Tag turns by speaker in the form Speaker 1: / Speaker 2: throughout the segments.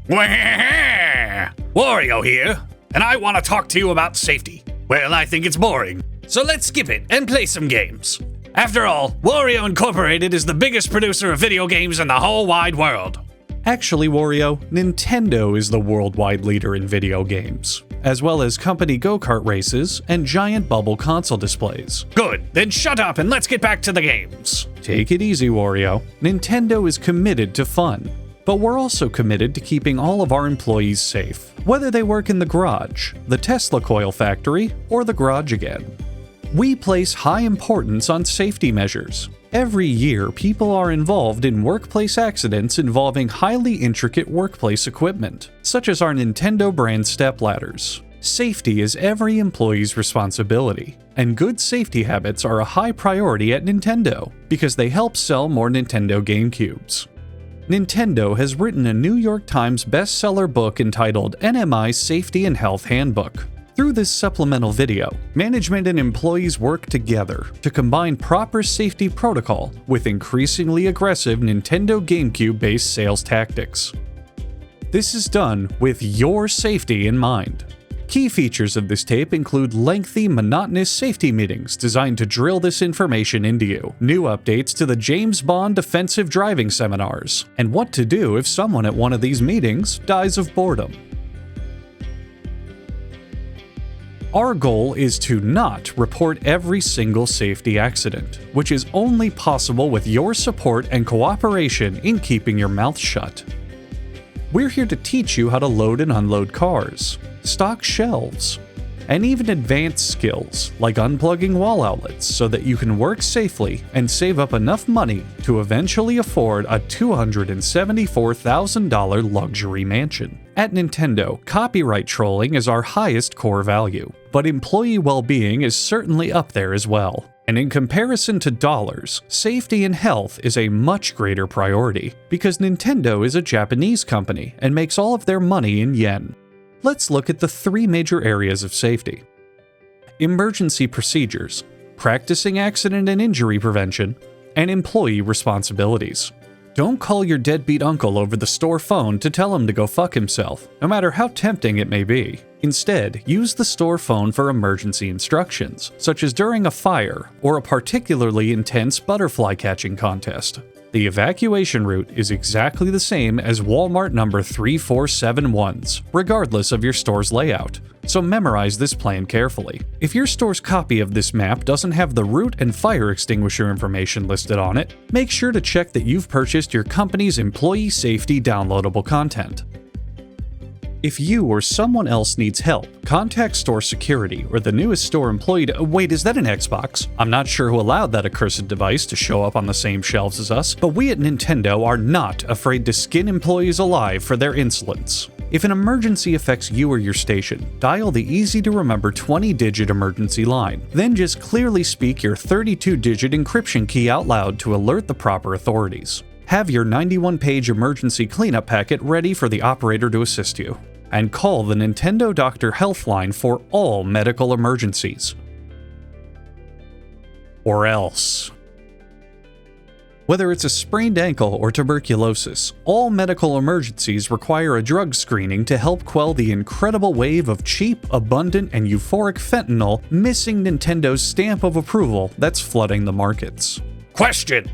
Speaker 1: Wario here, and I want to talk to you about safety. Well, I think it's boring, so let's skip it and play some games. After all, Wario Incorporated is the biggest producer of video games in the whole wide world.
Speaker 2: Actually, Wario, Nintendo is the worldwide leader in video games, as well as company go-kart races and giant bubble console displays.
Speaker 1: Good, then shut up and let's get back to the games.
Speaker 2: Take it easy, Wario. Nintendo is committed to fun, but we're also committed to keeping all of our employees safe, whether they work in the garage, the Tesla coil factory, or the garage again. We place high importance on safety measures. Every year, people are involved in workplace accidents involving highly intricate workplace equipment, such as our Nintendo brand stepladders. Safety is every employee's responsibility, and good safety habits are a high priority at Nintendo because they help sell more Nintendo GameCubes. Nintendo has written a New York Times bestseller book entitled NMI Safety and Health Handbook. Through this supplemental video, management and employees work together to combine proper safety protocol with increasingly aggressive Nintendo GameCube-based sales tactics. This is done with your safety in mind. Key features of this tape include lengthy, monotonous safety meetings designed to drill this information into you, new updates to the James Bond defensive driving seminars, and what to do if someone at one of these meetings dies of boredom. Our goal is to not report every single safety accident, which is only possible with your support and cooperation in keeping your mouth shut. We're here to teach you how to load and unload cars, stock shelves, and even advanced skills like unplugging wall outlets so that you can work safely and save up enough money to eventually afford a $274,000 luxury mansion. At Nintendo, copyright trolling is our highest core value, but employee well-being is certainly up there as well. And in comparison to dollars, safety and health is a much greater priority because Nintendo is a Japanese company and makes all of their money in yen. Let's look at the three major areas of safety: emergency procedures, practicing accident and injury prevention, and employee responsibilities. Don't call your deadbeat uncle over the store phone to tell him to go fuck himself, no matter how tempting it may be. Instead, use the store phone for emergency instructions, such as during a fire or a particularly intense butterfly catching contest. The evacuation route is exactly the same as Walmart number 3471's, regardless of your store's layout, so memorize this plan carefully. If your store's copy of this map doesn't have the route and fire extinguisher information listed on it, make sure to check that you've purchased your company's employee safety downloadable content. If you or someone else needs help, contact store security or the newest store employee to— wait, is that an Xbox? I'm not sure who allowed that accursed device to show up on the same shelves as us, but we at Nintendo are not afraid to skin employees alive for their insolence. If an emergency affects you or your station, dial the easy-to-remember 20-digit emergency line. Then just clearly speak your 32-digit encryption key out loud to alert the proper authorities. Have your 91-page emergency cleanup packet ready for the operator to assist you. And call the Nintendo Doctor Health line for all medical emergencies. Or else. Whether it's a sprained ankle or tuberculosis, all medical emergencies require a drug screening to help quell the incredible wave of cheap, abundant, and euphoric fentanyl missing Nintendo's stamp of approval that's flooding the markets.
Speaker 1: Question.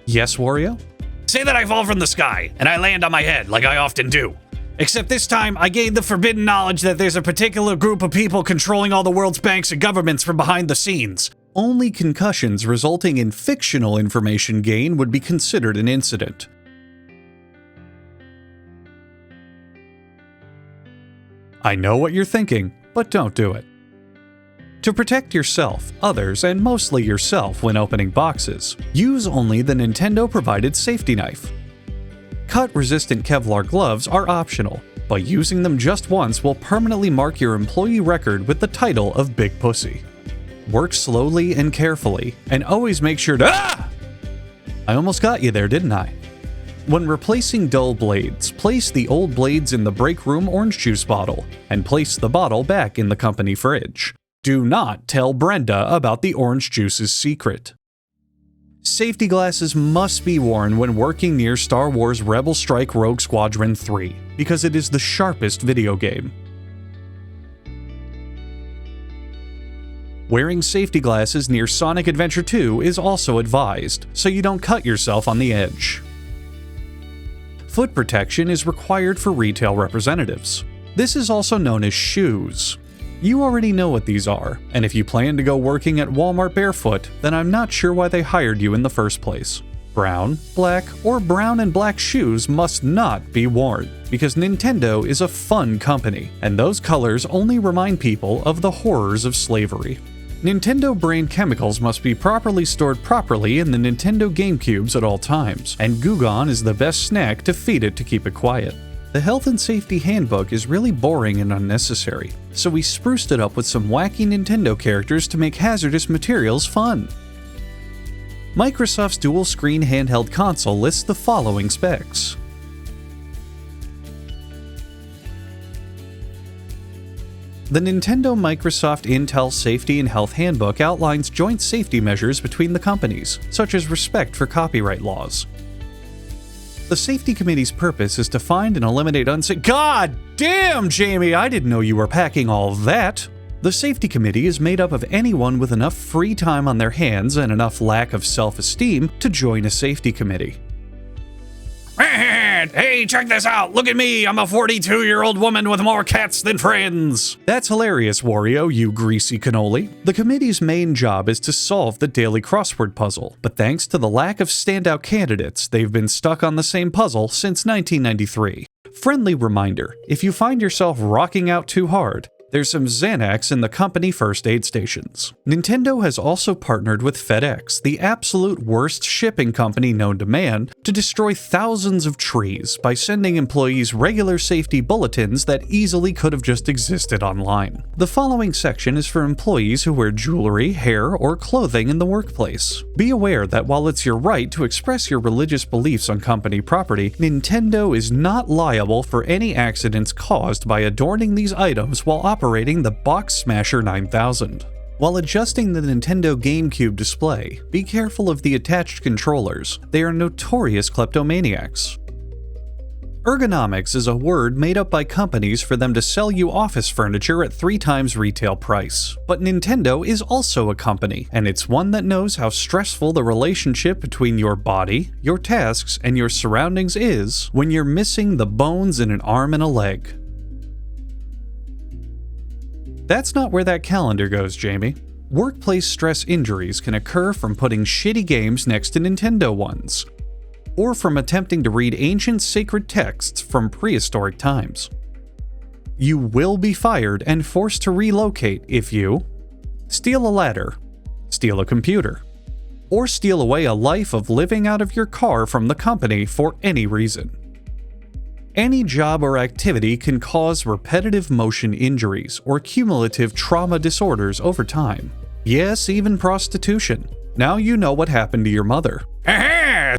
Speaker 2: Yes, Wario?
Speaker 1: Say that I fall from the sky, and I land on my head like I often do. Except this time, I gained the forbidden knowledge that there's a particular group of people controlling all the world's banks and governments from behind the scenes.
Speaker 2: Only concussions resulting in fictional information gain would be considered an incident. I know what you're thinking, but don't do it. To protect yourself, others, and mostly yourself when opening boxes, use only the Nintendo-provided safety knife. Cut-resistant Kevlar gloves are optional, but using them just once will permanently mark your employee record with the title of Big Pussy. Work slowly and carefully, and always make sure to— I almost got you there, didn't I? When replacing dull blades, place the old blades in the break room orange juice bottle, and place the bottle back in the company fridge. Do not tell Brenda about the orange juice's secret. Safety glasses must be worn when working near Star Wars Rebel Strike Rogue Squadron 3, because it is the sharpest video game. Wearing safety glasses near Sonic Adventure 2 is also advised, so you don't cut yourself on the edge. Foot protection is required for retail representatives. This is also known as shoes. You already know what these are, and if you plan to go working at Walmart barefoot, then I'm not sure why they hired you in the first place. Brown, black, or brown and black shoes must not be worn, because Nintendo is a fun company, and those colors only remind people of the horrors of slavery. Nintendo brand chemicals must be properly stored properly in the Nintendo GameCubes at all times, and Goo Gone is the best snack to feed it to keep it quiet. The Health and Safety Handbook is really boring and unnecessary, so we spruced it up with some wacky Nintendo characters to make hazardous materials fun. Microsoft's dual-screen handheld console lists the following specs. The Nintendo Microsoft Intel Safety and Health Handbook outlines joint safety measures between the companies, such as respect for copyright laws. The Safety Committee's purpose is to find and eliminate unsafe— God damn, Jamie, I didn't know you were packing all that! The Safety Committee is made up of anyone with enough free time on their hands and enough lack of self-esteem to join a safety committee.
Speaker 1: Hey, check this out! Look at me! I'm a 42-year-old woman with more cats than friends!
Speaker 2: That's hilarious, Wario, you greasy cannoli. The committee's main job is to solve the daily crossword puzzle, but thanks to the lack of standout candidates, they've been stuck on the same puzzle since 1993. Friendly reminder, if you find yourself rocking out too hard, there's some Xanax in the company first aid stations. Nintendo has also partnered with FedEx, the absolute worst shipping company known to man, to destroy thousands of trees by sending employees regular safety bulletins that easily could have just existed online. The following section is for employees who wear jewelry, hair, or clothing in the workplace. Be aware that while it's your right to express your religious beliefs on company property, Nintendo is not liable for any accidents caused by adorning these items while operating the Box Smasher 9000. While adjusting the Nintendo GameCube display, be careful of the attached controllers. They are notorious kleptomaniacs. Ergonomics is a word made up by companies for them to sell you office furniture at 3 times retail price. But Nintendo is also a company, and it's one that knows how stressful the relationship between your body, your tasks, and your surroundings is when you're missing the bones in an arm and a leg. That's not where that calendar goes, Jamie. Workplace stress injuries can occur from putting shitty games next to Nintendo ones, or from attempting to read ancient sacred texts from prehistoric times. You will be fired and forced to relocate if you steal a ladder, steal a computer, or steal away a life of living out of your car from the company for any reason. Any job or activity can cause repetitive motion injuries or cumulative trauma disorders over time. Yes, even prostitution. Now you know what happened to your mother.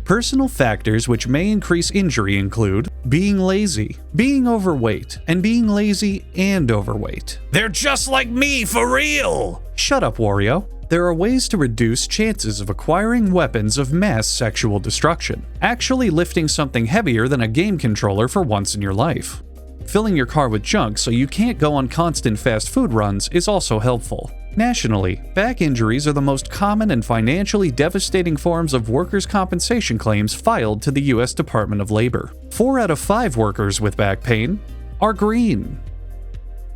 Speaker 2: Personal factors which may increase injury include being lazy, being overweight, and being lazy and overweight.
Speaker 1: They're just like me, for real!
Speaker 2: Shut up, Wario. There are ways to reduce chances of acquiring weapons of mass sexual destruction. Actually lifting something heavier than a game controller for once in your life. Filling your car with junk so you can't go on constant fast food runs is also helpful. Nationally, back injuries are the most common and financially devastating forms of workers' compensation claims filed to the U.S. Department of Labor. 4 out of 5 workers with back pain are green.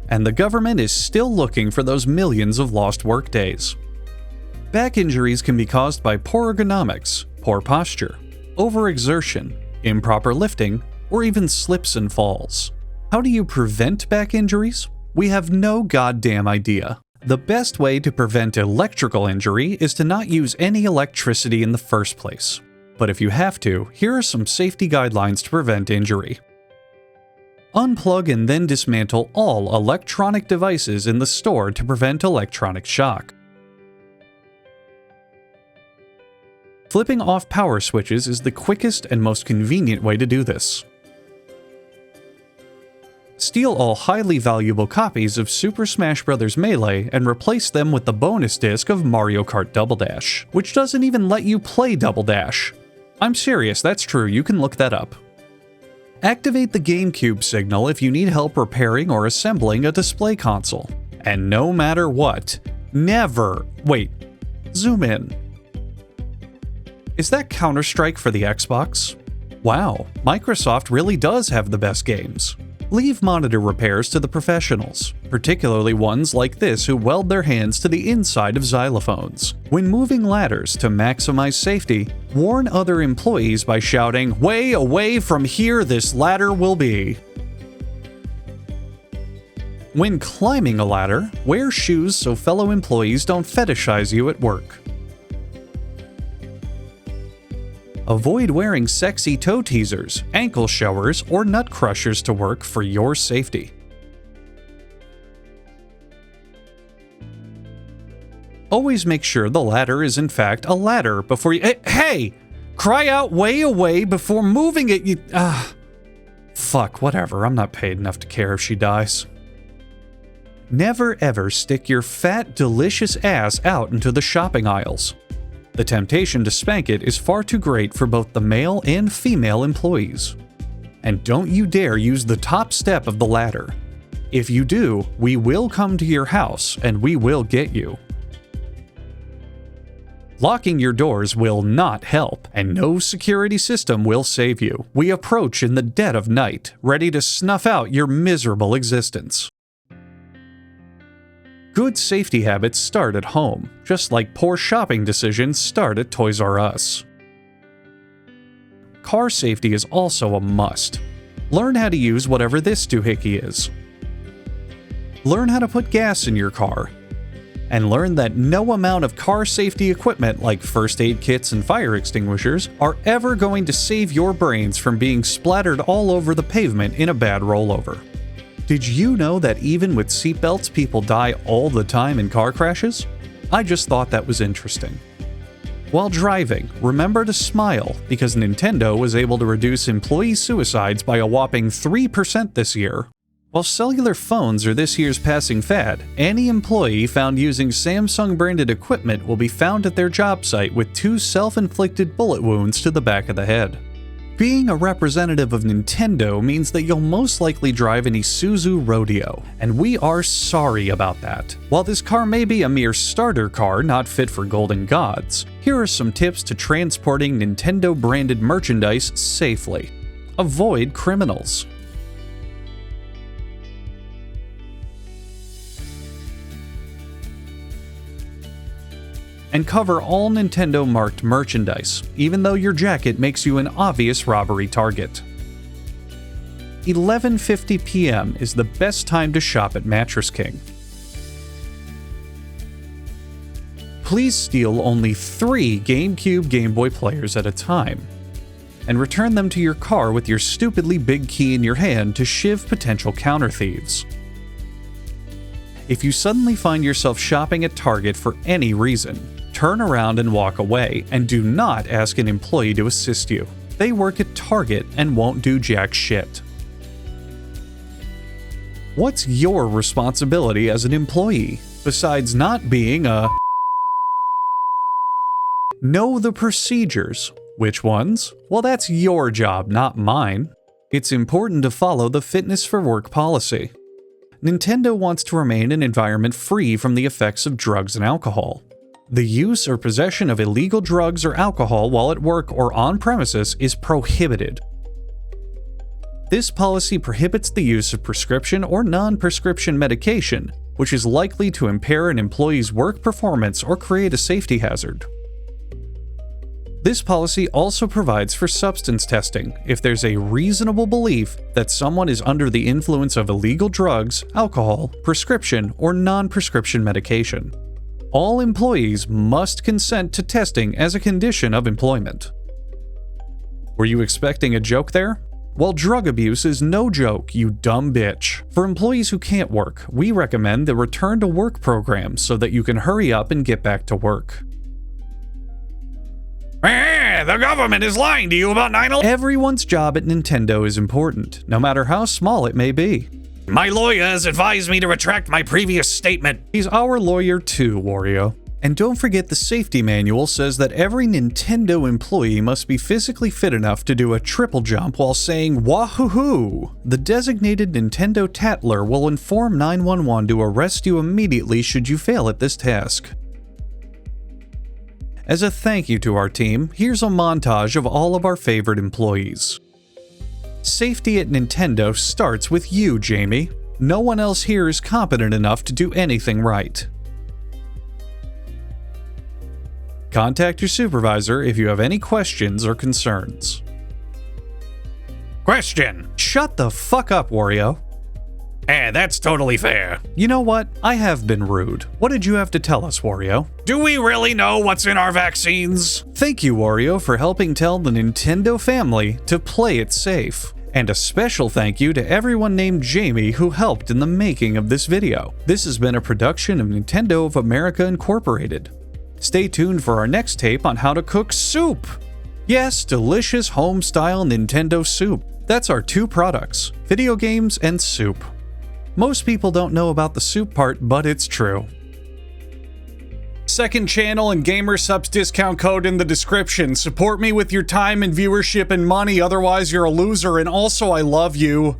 Speaker 2: And the government is still looking for those millions of lost workdays. Back injuries can be caused by poor ergonomics, poor posture, overexertion, improper lifting, or even slips and falls. How do you prevent back injuries? We have no goddamn idea. The best way to prevent electrical injury is to not use any electricity in the first place. But if you have to, here are some safety guidelines to prevent injury. Unplug and then dismantle all electronic devices in the store to prevent electronic shock. Flipping off power switches is the quickest and most convenient way to do this. Steal all highly valuable copies of Super Smash Bros. Melee and replace them with the bonus disc of Mario Kart Double Dash, which doesn't even let you play Double Dash. I'm serious, that's true, you can look that up. Activate the GameCube signal if you need help repairing or assembling a display console. And no matter what, never... Wait, zoom in. Is that Counter-Strike for the Xbox? Wow, Microsoft really does have the best games. Leave monitor repairs to the professionals, particularly ones like this who weld their hands to the inside of xylophones. When moving ladders to maximize safety, warn other employees by shouting, "Way away from here this ladder will be." When climbing a ladder, wear shoes so fellow employees don't fetishize you at work. Avoid wearing sexy toe teasers, ankle showers, or nut crushers to work for your safety. Always make sure the ladder is in fact a ladder before you— Hey! Cry out "way away" before moving it, you— Fuck, whatever, I'm not paid enough to care if she dies. Never ever stick your fat, delicious ass out into the shopping aisles. The temptation to spank it is far too great for both the male and female employees. And don't you dare use the top step of the ladder. If you do, we will come to your house and we will get you. Locking your doors will not help, and no security system will save you. We approach in the dead of night, ready to snuff out your miserable existence. Good safety habits start at home, just like poor shopping decisions start at Toys R Us. Car safety is also a must. Learn how to use whatever this doohickey is. Learn how to put gas in your car. And learn that no amount of car safety equipment like first aid kits and fire extinguishers are ever going to save your brains from being splattered all over the pavement in a bad rollover. Did you know that even with seatbelts, people die all the time in car crashes? I just thought that was interesting. While driving, remember to smile because Nintendo was able to reduce employee suicides by a whopping 3% this year. While cellular phones are this year's passing fad, any employee found using Samsung-branded equipment will be found at their job site with 2 self-inflicted bullet wounds to the back of the head. Being a representative of Nintendo means that you'll most likely drive an Isuzu Rodeo, and we are sorry about that. While this car may be a mere starter car not fit for golden gods, here are some tips to transporting Nintendo-branded merchandise safely. Avoid criminals. And cover all Nintendo-marked merchandise, even though your jacket makes you an obvious robbery target. 11:50 p.m. is the best time to shop at Mattress King. Please steal only 3 GameCube Game Boy players at a time, and return them to your car with your stupidly big key in your hand to shiv potential counter thieves. If you suddenly find yourself shopping at Target for any reason, turn around and walk away, and do not ask an employee to assist you. They work at Target and won't do jack shit. What's your responsibility as an employee, besides not being a— Know the procedures. Which ones? Well, that's your job, not mine. It's important to follow the Fitness for Work policy. Nintendo wants to remain an environment free from the effects of drugs and alcohol. The use or possession of illegal drugs or alcohol while at work or on premises is prohibited. This policy prohibits the use of prescription or non-prescription medication, which is likely to impair an employee's work performance or create a safety hazard. This policy also provides for substance testing if there's a reasonable belief that someone is under the influence of illegal drugs, alcohol, prescription, or non-prescription medication. All employees must consent to testing as a condition of employment. Were you expecting a joke there? Well, drug abuse is no joke, you dumb bitch. For employees who can't work, we recommend the Return to Work program so that you can hurry up and get back to work.
Speaker 1: The government is lying to you about 9/11.
Speaker 2: Everyone's job at Nintendo is important, no matter how small it may be.
Speaker 1: My lawyer has advised me to retract my previous statement.
Speaker 2: He's our lawyer too, Wario. And don't forget the safety manual says that every Nintendo employee must be physically fit enough to do a triple jump while saying wahoo-hoo. The designated Nintendo Tattler will inform 911 to arrest you immediately should you fail at this task. As a thank you to our team, here's a montage of all of our favorite employees. Safety at Nintendo starts with you, Jamie. No one else here is competent enough to do anything right. Contact your supervisor if you have any questions or concerns.
Speaker 1: Question.
Speaker 2: Shut the fuck up, Wario.
Speaker 1: That's totally fair.
Speaker 2: You know what? I have been rude. What did you have to tell us, Wario?
Speaker 1: Do we really know what's in our vaccines?
Speaker 2: Thank you, Wario, for helping tell the Nintendo family to play it safe. And a special thank you to everyone named Jamie who helped in the making of this video. This has been a production of Nintendo of America Incorporated. Stay tuned for our next tape on how to cook soup. Yes, delicious home-style Nintendo soup. That's our two products, video games and soup. Most people don't know about the soup part, but it's true. Second channel and Gamer Subs discount code in the description. Support me with your time and viewership and money, otherwise you're a loser, and also I love you.